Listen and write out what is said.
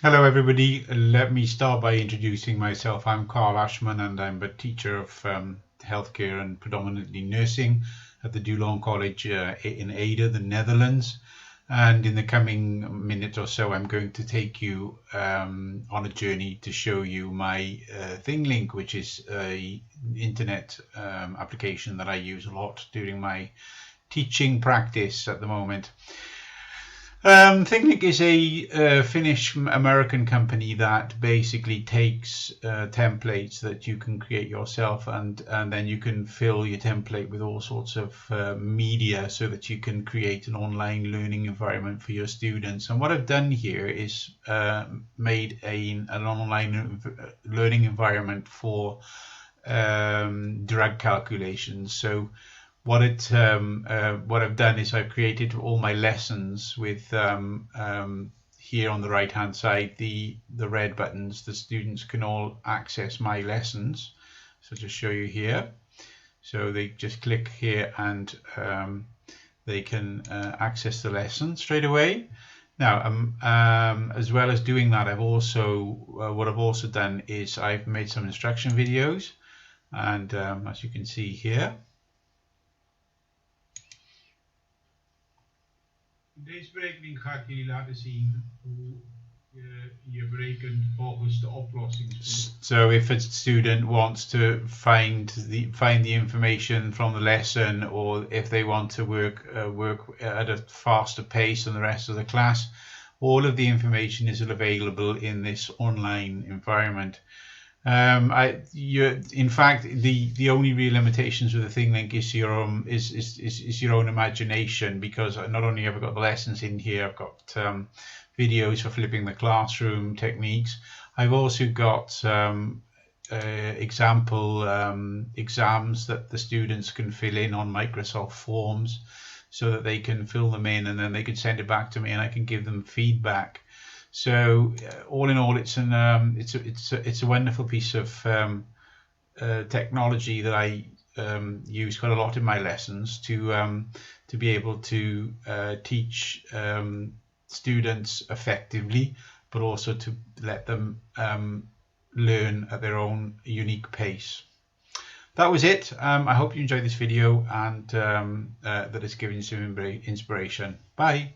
Hello everybody, let me start by introducing myself. I'm Carl Ashman and I'm a teacher of healthcare and predominantly nursing at the Dulong College in Ada, the Netherlands. And in the coming minute or so, I'm going to take you on a journey to show you my ThingLink, which is an internet application that I use a lot during my teaching practice at the moment. ThingLink is a Finnish American company that basically takes templates that you can create yourself, and then you can fill your template with all sorts of media so that you can create an online learning environment for your students. And what I've done here is made an online learning environment for drug calculations. So what I've done is I've created all my lessons with here on the right hand side the red buttons. The students can all access my lessons. So just show you here. So they just click here and they can access the lesson straight away. Now, as well as doing that, what I've also done is I've made some instruction videos, and as you can see here. Deze berekening ga ik jullie laten zien hoe je berekent volgens de oplossing. So if a student wants to find the information from the lesson, or if they want to work at a faster pace than the rest of the class, all of the information is available in this online environment. In fact, the only real limitations with the ThingLink is your own imagination, because not only have I got the lessons in here, I've got videos for flipping the classroom techniques. I've also got example exams that the students can fill in on Microsoft Forms, so that they can fill them in and then they can send it back to me and I can give them feedback. So all in all, it's a wonderful piece of technology that I use quite a lot in my lessons to be able to teach students effectively, but also to let them learn at their own unique pace. That was it. I hope you enjoyed this video and that it's given you some inspiration. Bye.